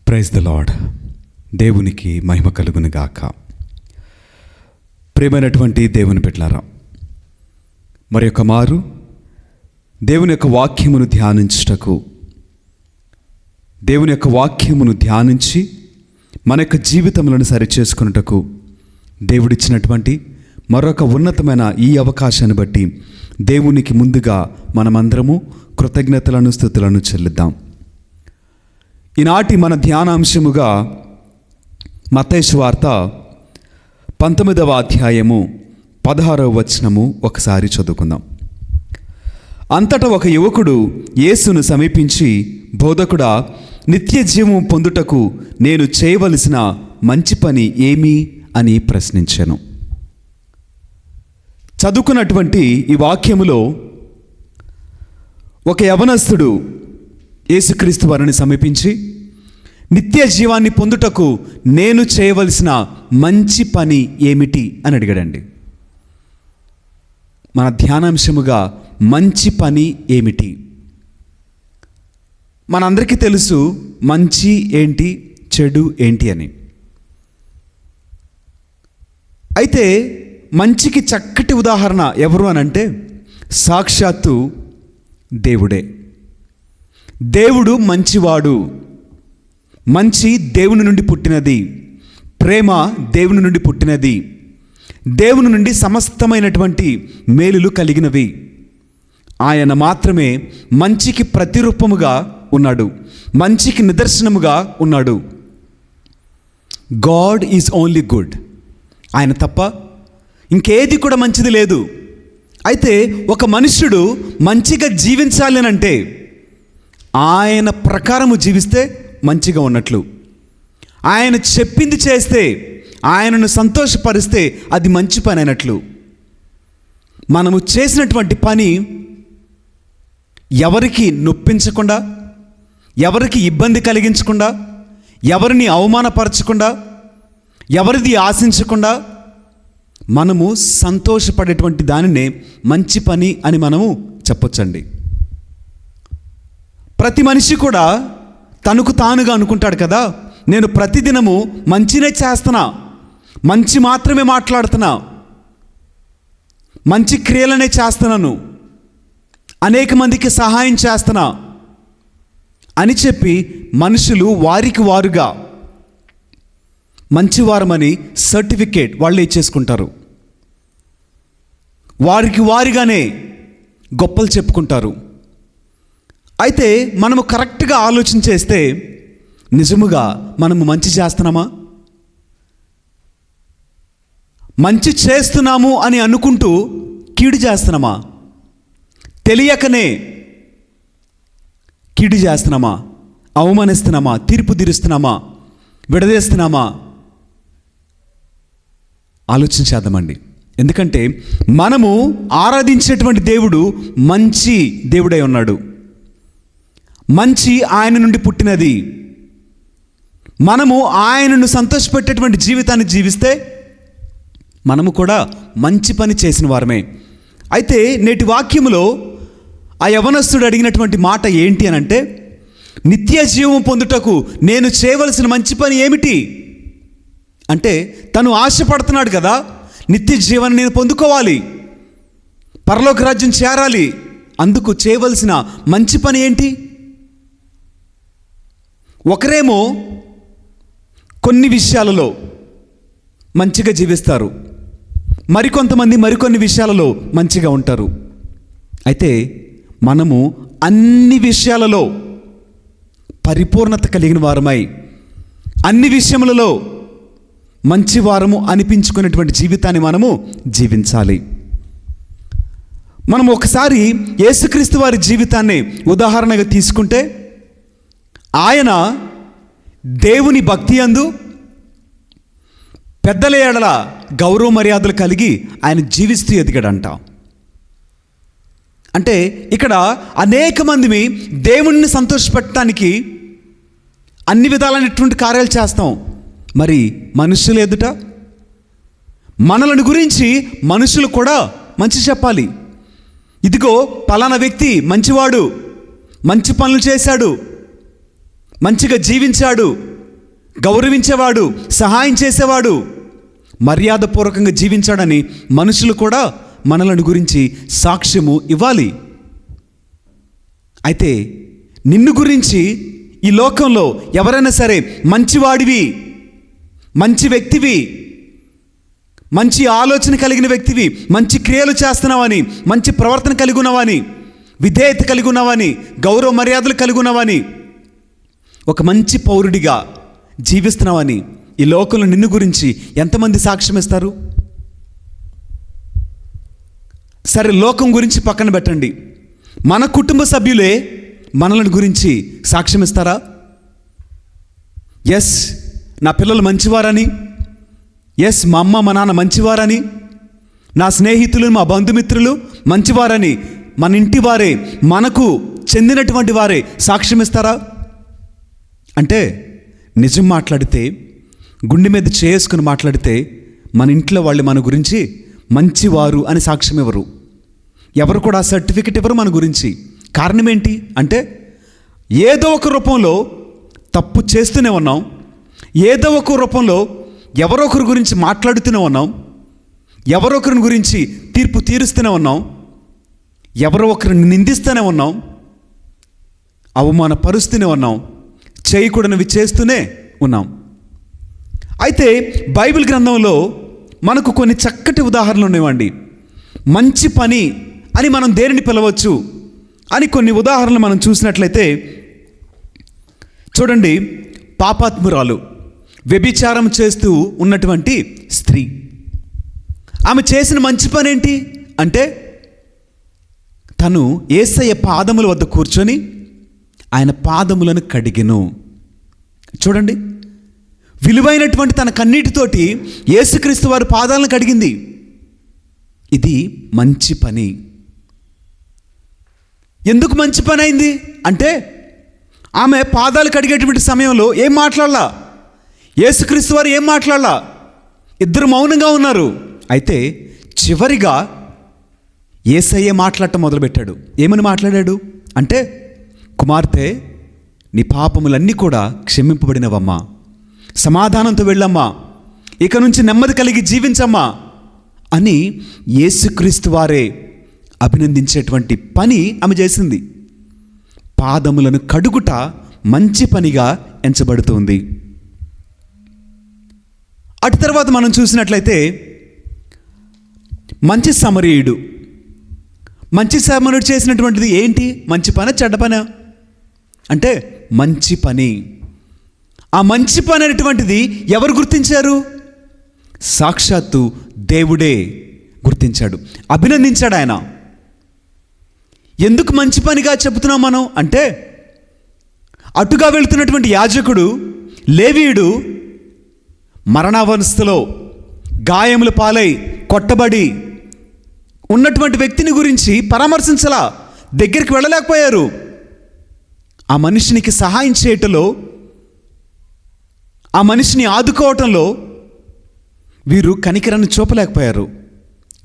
Praise the lord. దేవునికి మహిమ కలుగును గాక. ప్రియమైనటువంటి దేవుని బిడ్డలారా, మరి యొక్క మారు దేవుని యొక్క వాక్యమును ధ్యానించుటకు, దేవుని యొక్క వాక్యమును ధ్యానించి మన యొక్క జీవితములను సరిచేసుకున్నటకు దేవుడిచ్చినటువంటి మరొక ఉన్నతమైన ఈ అవకాశాన్ని బట్టి దేవునికి ముందుగా మనమందరము కృతజ్ఞతలను స్తుతులను చెల్లిద్దాం. ఈనాటి మన ధ్యానాంశముగా మత్తయి సువార్త 19వ అధ్యాయము 16వ వచనము ఒకసారి చదువుకుందాం. అంతటా ఒక యువకుడు యేసును సమీపించి, బోధకుడా, నిత్య జీవం పొందుటకు నేను చేయవలసిన మంచి పని ఏమి అని ప్రశ్నించాను. చదువుకున్నటువంటి ఈ వాక్యములో ఒక యవనస్తుడు యేసుక్రీస్తు వారిని సమీపించి, నిత్య జీవాన్ని పొందుటకు నేను చేయవలసిన మంచి పని ఏమిటి అని అడిగాడండి. మన ధ్యానాంశముగా మంచి పని ఏమిటి? మనందరికీ తెలుసు మంచి ఏంటి, చెడు ఏంటి అని. అయితే మంచికి చక్కటి ఉదాహరణ ఎవరు అనంటే సాక్షాత్తు దేవుడే. దేవుడు మంచివాడు. మంచి దేవుని నుండి పుట్టినది, ప్రేమ దేవుని నుండి పుట్టినది, దేవుని నుండి సమస్తమైనటువంటి మేలులు కలిగినవి. ఆయన మాత్రమే మంచికి ప్రతిరూపముగా ఉన్నాడు, మంచికి నిదర్శనముగా ఉన్నాడు. God is only good. ఆయన తప్ప ఇంకేది కూడా మంచిది లేదు. అయితే ఒక మనుష్యుడు మంచిగా జీవించాలి అని అంటే ఆయన ప్రకారము జీవిస్తే మంచిగా ఉన్నట్లు. ఆయన చెప్పింది చేస్తే, ఆయనను సంతోషపరిస్తే అది మంచి పని అయినట్లు. మనము చేసినటువంటి పని ఎవరికి నొప్పించకుండా, ఎవరికి ఇబ్బంది కలిగించకుండా, ఎవరిని అవమానపరచకుండా, ఎవరిది ఆశించకుండా మనము సంతోషపడేటువంటి దానినే మంచి పని అని మనము చెప్పొచ్చండి. ప్రతి మనిషి కూడా తనకు తానుగా అనుకుంటాడు కదా, నేను ప్రతిదినము మంచినే చేస్తున్నా, మంచి మాత్రమే మాట్లాడుతున్నా, మంచి క్రియలనే చేస్తున్నాను, అనేక మందికి సహాయం చేస్తున్నా అని చెప్పి మనుషులు వారికి వారుగా మంచివారమని సర్టిఫికేట్ వాళ్ళు ఇచ్చేసుకుంటారు. వారికి వారిగానే గొప్పలు చెప్పుకుంటారు. అయితే మనము కరెక్ట్గా ఆలోచన చేస్తే నిజముగా మనము మంచి చేస్తున్నామా? మంచి చేస్తున్నాము అని అనుకుంటూ కీడు చేస్తున్నామా? తెలియకనే కీడు చేస్తున్నామా? అవమానిస్తున్నామా? తీర్పు తీరుస్తున్నామా? విడదీస్తున్నామా? ఆలోచించేద్దామండి. ఎందుకంటే మనము ఆరాధించేటువంటి దేవుడు మంచి దేవుడై ఉన్నాడు. మంచి ఆయన నుండి పుట్టినది. మనము ఆయనను సంతోషపెట్టేటువంటి జీవితాన్ని జీవిస్తే మనము కూడా మంచి పని చేసిన వారమే. అయితే నేటి వాక్యములో ఆ యవనస్తుడు అడిగినటువంటి మాట ఏంటి అని అంటే, నిత్య జీవం పొందుటకు నేను చేయవలసిన మంచి పని ఏమిటి అంటే, తను ఆశపడుతున్నాడు కదా, నిత్య జీవాన్ని నేను పొందుకోవాలి, పరలోక రాజ్యం చేరాలి, అందుకు చేయవలసిన మంచి పని ఏంటి? ఒకరేమో కొన్ని విషయాలలో మంచిగా జీవిస్తారు, మరికొంతమంది మరికొన్ని విషయాలలో మంచిగా ఉంటారు. అయితే మనము అన్ని విషయాలలో పరిపూర్ణత కలిగిన వారమై, అన్ని విషయములలో మంచివారము అనిపించుకునేటువంటి జీవితాన్ని మనము జీవించాలి. మనం ఒకసారి యేసుక్రీస్తు వారి జీవితాన్ని ఉదాహరణగా తీసుకుంటే, ఆయన దేవుని భక్తి యందు పెద్దల ఎడల గౌరవ మర్యాదలు కలిగి ఆయన జీవిస్తూ ఎదిగాడంట. అంటే ఇక్కడ అనేక మందిని దేవుణ్ణి సంతోషపెట్టడానికి అన్ని విధాలైనటువంటి కార్యాలు చేస్తాం. మరి మనుషులు ఎదుట మనలను గురించి మనుషులు కూడా మంచి చెప్పాలి. ఇదిగో పలానా వ్యక్తి మంచివాడు, మంచి పనులు చేశాడు, మంచిగా జీవించాడు గౌరవించేవాడు, సహాయం చేసేవాడు, మర్యాదపూర్వకంగా జీవించాడని మనుషులు కూడా మనలను గురించి సాక్ష్యము ఇవ్వాలి. అయితే నిన్ను గురించి ఈ లోకంలో ఎవరైనా సరే మంచివాడివి, మంచి వ్యక్తివి, మంచి ఆలోచన కలిగిన వ్యక్తివి, మంచి క్రియలు చేస్తున్నావని, మంచి ప్రవర్తన కలిగి ఉన్నావని, విధేయత కలిగి ఉన్నావని, గౌరవ మర్యాదలు కలిగి ఉన్నావని, ఒక మంచి పౌరుడిగా జీవిస్తున్నావని ఈ లోకంలో నిన్ను గురించి ఎంతమంది సాక్ష్యం ఇస్తారు? సరే, లోకం గురించి పక్కన పెట్టండి. మన కుటుంబ సభ్యులే మనల్ని గురించి సాక్ష్యం ఇస్తారా? ఎస్, నా పిల్లలు మంచివారని, ఎస్, మా అమ్మ మా నాన్న మంచివారని, నా స్నేహితులు మా బంధుమిత్రులు మంచివారని మన ఇంటి వారే, మనకు చెందినటువంటి వారే సాక్ష్యం ఇస్తారా? అంటే నిజం మాట్లాడితే, గుండె మీద చేసుకుని మాట్లాడితే మన ఇంట్లో వాళ్ళు మన గురించి మంచివారు అని సాక్ష్యం ఇవ్వరు. ఎవరు కూడా సర్టిఫికెట్ ఇవ్వరు మన గురించి. కారణం ఏంటి అంటే, ఏదో ఒక రూపంలో తప్పు చేస్తూనే ఉన్నాం, ఏదో ఒక రూపంలో ఎవరో ఒకరి గురించి మాట్లాడుతూనే ఉన్నాం, ఎవరో ఒకరిని గురించి తీర్పు తీరుస్తూనే ఉన్నాం, ఎవరో ఒకరిని నిందిస్తూనే ఉన్నాం, అవమానపరుస్తూనే ఉన్నాం, చేయకూడనివి చేస్తూనే ఉన్నాం. అయితే బైబిల్ గ్రంథంలో మనకు కొన్ని చక్కటి ఉదాహరణలు ఉన్నాయండి. మంచి పని అని మనం దేనిని పిలవచ్చు అని కొన్ని ఉదాహరణలు మనం చూసినట్లయితే చూడండి. పాపాత్మురాలు, వ్యభిచారం చేస్తూ ఉన్నటువంటి స్త్రీ, ఆమె చేసిన మంచి పని ఏంటి అంటే, తను యేసయ్య పాదముల వద్ద కూర్చొని ఆయన పాదములను కడిగెను. చూడండి, విలువైనటువంటి తన కన్నీటితోటి యేసుక్రీస్తు వారి పాదాలను కడిగింది. ఇది మంచి పని. ఎందుకు మంచి పని అయింది అంటే, ఆమె పాదాలు కడిగేటువంటి సమయంలో ఏం మాట్లాడలా, యేసుక్రీస్తు వారు ఏం మాట్లాడలా, ఇద్దరు మౌనంగా ఉన్నారు. అయితే చివరిగా యేసయ్య మాట్లాడటం మొదలుపెట్టాడు. ఏమని మాట్లాడాడు అంటే, కుమార్తె, నీ పాపములన్నీ కూడా క్షమింపబడినవమ్మా, సమాధానంతో వెళ్ళమ్మా, ఇక నుంచి నెమ్మది కలిగి జీవించమ్మా అని యేసుక్రీస్తు వారే అభినందించేటువంటి పని ఆమె చేసింది. పాదములను కడుగుట మంచి పనిగా ఎంచబడుతుంది. అటు తర్వాత మనం చూసినట్లయితే మంచి సమరయుడు. మంచి సమరయుడు చేసినటువంటిది ఏంటి? మంచి పని, చెడ్డ పని అంటే మంచి పని. ఆ మంచి పని అనేటువంటిది ఎవరు గుర్తించారు? సాక్షాత్తు దేవుడే గుర్తించాడు, అభినందించాడు ఆయన. ఎందుకు మంచి పనిగా చెబుతున్నాం మనం అంటే, అటుగా వెళుతున్నటువంటి యాజకుడు లేవీయుడు మరణావస్థలో గాయముల పాలై కొట్టబడి ఉన్నటువంటి వ్యక్తిని గురించి పరామర్శించలా, దగ్గరికి వెళ్ళలేకపోయారు. ఆ మనిషినికి సహాయం చేయటంలో, ఆ మనిషిని ఆదుకోవటంలో వీరు కనికరాన్ని చూపలేకపోయారు.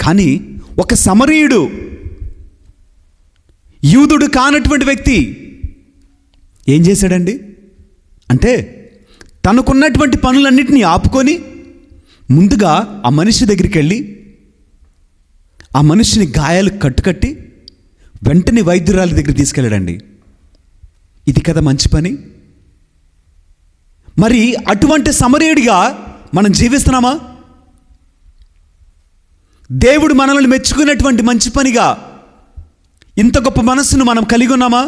కానీ ఒక సమరయుడు, యూదుడు కానటువంటి వ్యక్తి ఏం చేశాడండి అంటే, తనకున్నటువంటి పనులన్నింటినీ ఆపుకొని ముందుగా ఆ మనిషి దగ్గరికి వెళ్ళి ఆ మనిషిని గాయాలు కట్టుకట్టి వెంటనే వైద్యురాలి దగ్గర తీసుకెళ్ళాడండి. ఇది కదా మంచి పని. మరి అటువంటి సమరయుడిగా మనం జీవిస్తున్నామా? దేవుడు మనల్ని మెచ్చుకున్నటువంటి మంచి పనిగా ఇంత గొప్ప మనస్సును మనం కలిగి ఉన్నామా?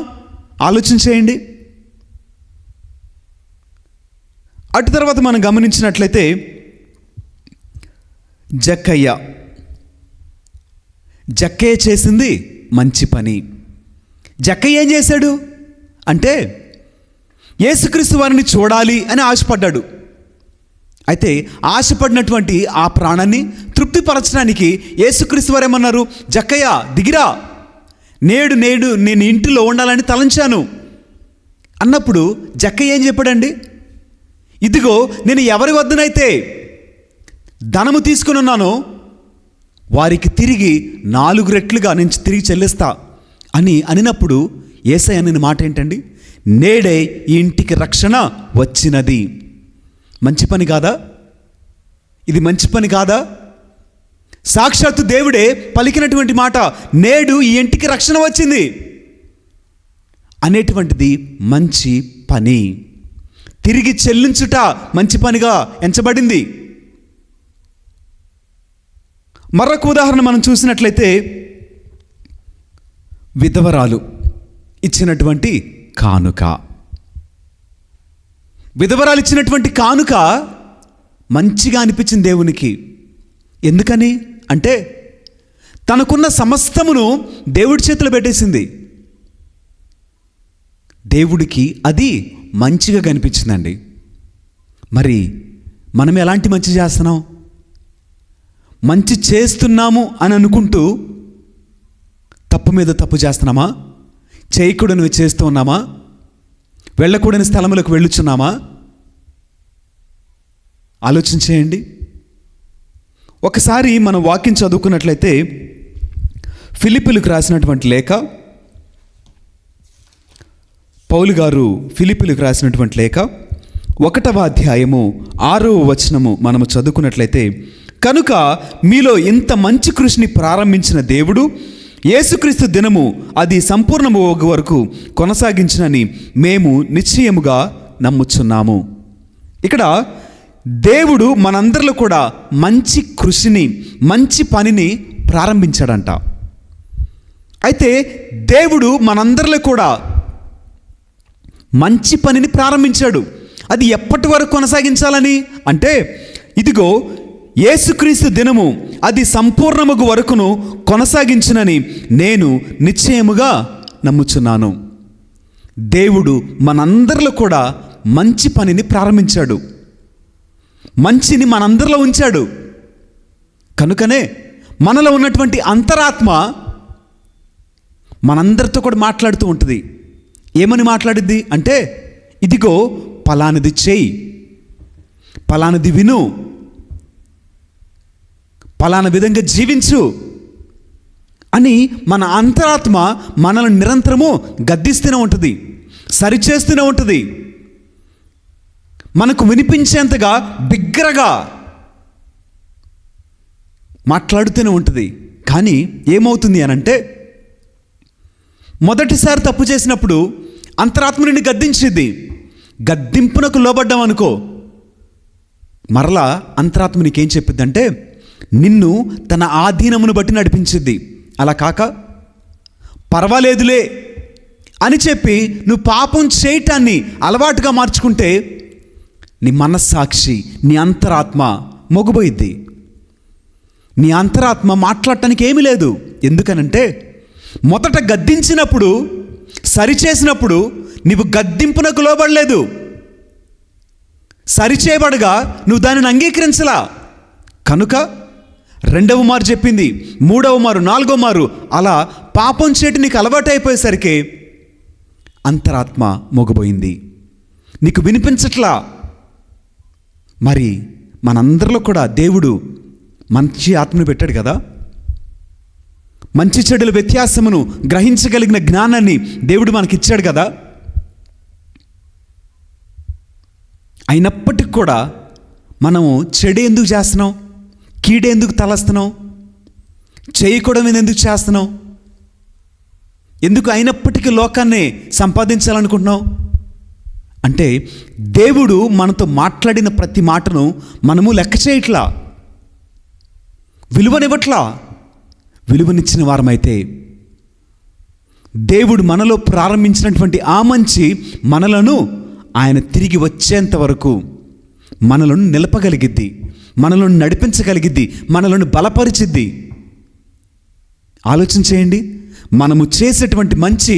ఆలోచన చేయండి. అటు తర్వాత మనం గమనించినట్లయితే జక్కయ్య చేసింది మంచి పని. జక్కయ్య ఏం చేశాడు అంటే, యేసుక్రీస్తు వారిని చూడాలి అని ఆశపడ్డాడు. అయితే ఆశపడినటువంటి ఆ ప్రాణాన్ని తృప్తిపరచడానికి యేసుక్రీస్తు వారు ఏమన్నారు? జక్కయ్య దిగిరా, నేడు నేను ఇంటిలో ఉండాలని తలంచాను అన్నప్పుడు జక్కయ్య ఏం చెప్పాడండి? ఇదిగో, నేను ఎవరి వద్దనైతే ధనము తీసుకుని ఉన్నానో వారికి తిరిగి 4 రెట్లుగా నేను తిరిగి చెల్లిస్తా అని అనినప్పుడు యేసయ్య అనే మాట ఏంటండి? నేడే ఈ ఇంటికి రక్షణ వచ్చినది. మంచి పని కాదా? ఇది మంచి పని కాదా? సాక్షాత్తు దేవుడే పలికినటువంటి మాట, నేడు ఈ ఇంటికి రక్షణ వచ్చింది అనేటువంటిది మంచి పని. తిరిగి చెల్లించుట మంచి పనిగా ఎంచబడింది. మరొక ఉదాహరణ మనం చూసినట్లయితే, విధవరాలు ఇచ్చినటువంటి కానుక. విధవరాలు ఇచ్చినటువంటి కానుక మంచిగా అనిపించింది దేవునికి. ఎందుకని అంటే, తనకున్న సమస్తమును దేవుడి చేతిలో పెట్టేసింది. దేవుడికి అది మంచిగా కనిపించిందండి. మరి మనం ఎలాంటి మంచి చేస్తున్నాం? మంచి చేస్తున్నాము అని అనుకుంటూ తప్పు మీద తప్పు చేస్తున్నామా? చేయకూడనివి చేస్తూ ఉన్నామా? వెళ్ళకూడని స్థలములకు వెళ్ళుచున్నామా? ఆలోచించేయండి. ఒకసారి మనం వాక్యం చదువుకున్నట్లయితే, ఫిలిప్పీలకు రాసినటువంటి లేఖ, పౌలు గారు ఫిలిప్పీలకు రాసినటువంటి లేఖ 1వ అధ్యాయము 6వ వచనము మనము చదువుకున్నట్లయితే, కనుక మీలో ఇంత మంచి కృషిని ప్రారంభించిన దేవుడు యేసుక్రీస్తు దినము అది సంపూర్ణము వరకు కొనసాగించునని మేము నిశ్చయముగా నమ్ముచున్నాము. ఇక్కడ దేవుడు మనందరిలో కూడా మంచి కృషిని, మంచి పనిని ప్రారంభించాడంట. అయితే దేవుడు మనందరిలో కూడా మంచి పనిని ప్రారంభించాడు. అది ఎప్పటి వరకు కొనసాగించాలని అంటే, ఇదిగో యేసుక్రీస్తు దినము అది సంపూర్ణముగు వరకును కొనసాగించునని నేను నిశ్చయముగా నమ్ముచున్నాను. దేవుడు మనందరిలో కూడా మంచి పనిని ప్రారంభించాడు, మంచిని మనందరిలో ఉంచాడు. కనుకనే మనలో ఉన్నటువంటి అంతరాత్మ మనందరితో కూడా మాట్లాడుతూ ఉంటుంది. ఏమని మాట్లాడిద్ది అంటే, ఇదిగో పలానది చేయి, పలానది విను, పలానా విధంగా జీవించు అని మన అంతరాత్మ మనల్ని నిరంతరము గద్దిస్తూనే ఉంటుంది, సరిచేస్తూనే ఉంటుంది. మనకు వినిపించేంతగా బిగ్గరగా మాట్లాడుతూనే ఉంటుంది. కానీ ఏమవుతుంది అనంటే, మొదటిసారి తప్పు చేసినప్పుడు అంతరాత్మ నిన్ను గద్దించిద్ది. గద్దింపునకు లోబడ్డాం అనుకో, మరలా అంతరాత్మ నీకేం చెప్పిద్దంటే, నిన్ను తన ఆధీనమును బట్టి నడిపించిద్ది. అలా కాక పర్వాలేదులే అని చెప్పి నువ్వు పాపం చేయటాన్ని అలవాటుగా మార్చుకుంటే నీ మనస్సాక్షి, నీ అంతరాత్మ మొగబోయిద్ది. నీ అంతరాత్మ మాట్లాడటానికి ఏమీ లేదు. ఎందుకనంటే, మొదట గద్దించినప్పుడు, సరిచేసినప్పుడు నీవు గద్దింపునకు లోబడలేదు. సరిచేయబడగా నువ్వు దానిని అంగీకరించలా. కనుక 2వ మారు చెప్పింది, 3వ మారు, 4వ మారు అలా పాపం చేయటం నీకు అలవాటు అయిపోయేసరికి అంతరాత్మ మొగబోయింది, నీకు వినిపించట్లా. మరి మనందరిలో కూడా దేవుడు మంచి ఆత్మను పెట్టాడు కదా, మంచి చెడుల వ్యత్యాసమును గ్రహించగలిగిన జ్ఞానాన్ని దేవుడు మనకిచ్చాడు కదా. అయినప్పటికి కూడా మనము చెడు ఎందుకు చేస్తున్నాం? కీడు ఎందుకు తలస్తున్నాం? చేయకూడదు ఎందుకు చేస్తున్నాం? ఎందుకు అయినప్పటికీ లోకాన్ని సంపాదించాలనుకుంటున్నాం అంటే, దేవుడు మనతో మాట్లాడిన ప్రతి మాటను మనము లెక్క చేయట్లా, విలువనివ్వట్లా. విలువనిచ్చిన వారమైతే దేవుడు మనలో ప్రారంభించినటువంటి ఆ మంచి మనలను ఆయన తిరిగి వచ్చేంత వరకు మనలను నిలపగలిగిద్ది, మనలను నడిపించగలిగిద్ది, మనలను బలపరిచిద్ది. ఆలోచన చేయండి, మనము చేసేటువంటి మంచి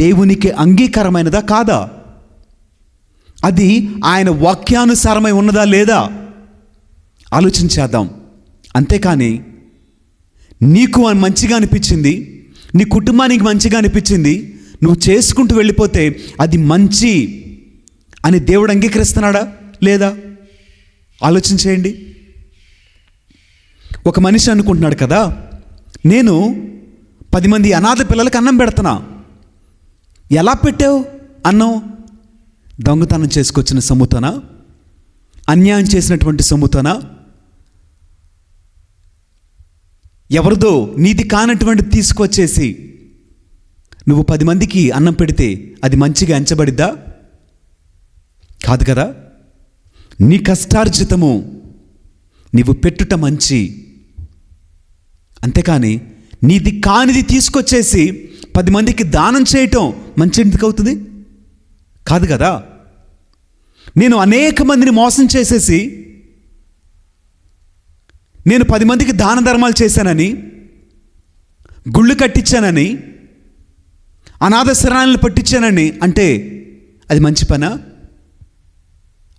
దేవునికి అంగీకారమైనదా కాదా? అది ఆయన వాక్యానుసారమై ఉన్నదా లేదా? ఆలోచించేద్దాం. అంతేకాని నీకు మంచిగా అనిపించింది, నీ కుటుంబానికి మంచిగా అనిపించింది, నువ్వు చేసుకుంటూ వెళ్ళిపోతే అది మంచి అని దేవుడు అంగీకరిస్తున్నాడా లేదా? ఆలోచించేయండి. ఒక మనిషి అనుకుంటున్నాడు కదా, నేను 10 మంది అనాథ పిల్లలకు అన్నం పెడుతున్నా. ఎలా పెట్టావు అన్నం? దొంగతనం చేసుకొచ్చిన సొమ్ముతోనా? అన్యాయం చేసినటువంటి సొమ్ముతోనా? ఎవరిదో నీది కానటువంటి తీసుకొచ్చేసి నువ్వు 10 మందికి అన్నం పెడితే అది మంచిగా ఎంచబడిద్దా? కాదు కదా. నీ కష్టార్జితము నీవు పెట్టుట మంచి, అంతేకాని నీది కానిది తీసుకొచ్చేసి 10 మందికి దానం చేయటం మంచి ఎందుకు అవుతుంది? కాదు కదా. నేను అనేక మందిని మోసం చేసేసి నేను 10 మందికి దాన ధర్మాలు చేశానని, గుళ్ళు కట్టించానని, అనాథ శరణాలను పట్టించానని అంటే అది మంచి పనా?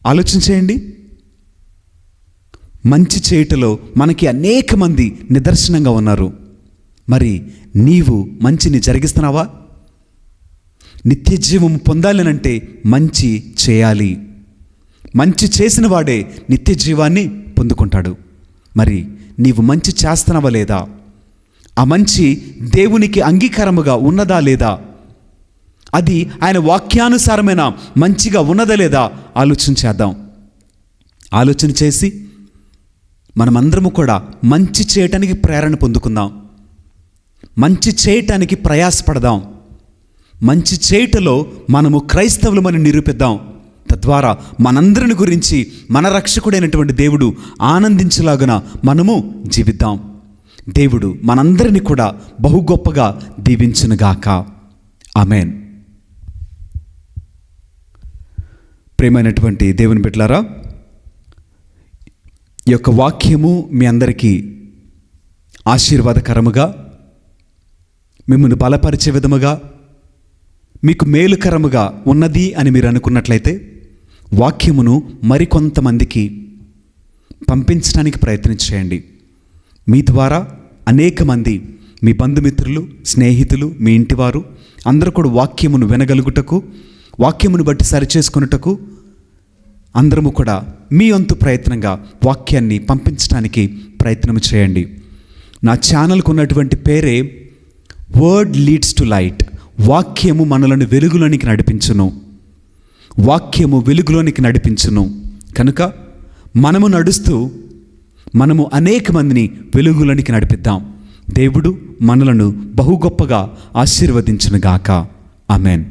ఆలోచన చేయండి. మంచి చేయుటలో మనకి అనేక మంది నిదర్శనంగా ఉన్నారు. మరి నీవు మంచిని జరిగిస్తున్నావా? నిత్య జీవం పొందాలనంటే మంచి చేయాలి. మంచి చేసిన వాడే నిత్య జీవాన్ని పొందుకుంటాడు. మరి నీవు మంచి చేస్తున్నావా లేదా? ఆ మంచి దేవునికి అంగీకారముగా ఉన్నదా లేదా? అది ఆయన వాక్యానుసారమైన మంచిగా ఉన్నదా లేదా ఆలోచన చేద్దాం. ఆలోచన చేసి మనమందరము కూడా మంచి చేయటానికి ప్రేరణ పొందుకుందాం. మంచి చేయటానికి ప్రయాసపడదాం. మంచి చేయుటలో మనము క్రైస్తవులమని నిరూపిద్దాం. తద్వారా మనందరిని గురించి మన రక్షకుడైనటువంటి దేవుడు ఆనందించలాగున మనము జీవిద్దాం. దేవుడు మనందరినీ కూడా బహు గొప్పగా దీవించునుగాక. ఆమేన్. ప్రియమైనటువంటి దేవుని బిడ్డలారా, ఈ యొక్క వాక్యము మీ అందరికీ ఆశీర్వాదకరముగా, మిమ్మల్ని బలపరిచే విధముగా, మీకు మేలుకరముగా ఉన్నది అని మీరు అనుకున్నట్లయితే వాక్యమును మరికొంతమందికి పంపించడానికి ప్రయత్నం చేయండి. మీ ద్వారా అనేక మంది మీ బంధుమిత్రులు, స్నేహితులు, మీ ఇంటివారు అందరూ కూడా వాక్యమును వినగలుగుటకు, వాక్యమును బట్టి సరిచేసుకున్నటకు అందరము కూడా మీ వంతు ప్రయత్నంగా వాక్యాన్ని పంపించడానికి ప్రయత్నం చేయండి. నా ఛానల్కు ఉన్నటువంటి పేరే వర్డ్ లీడ్స్ టు లైట్. వాక్యము మనలను వెలుగులోనికి నడిపించును. వాక్యము వెలుగులోనికి నడిపించును. కనుక మనము నడుస్తూ మనము అనేక మందిని వెలుగులోనికి నడిపిద్దాం. దేవుడు మనలను బహు గొప్పగా ఆశీర్వదించునుగాక. ఆమేన్.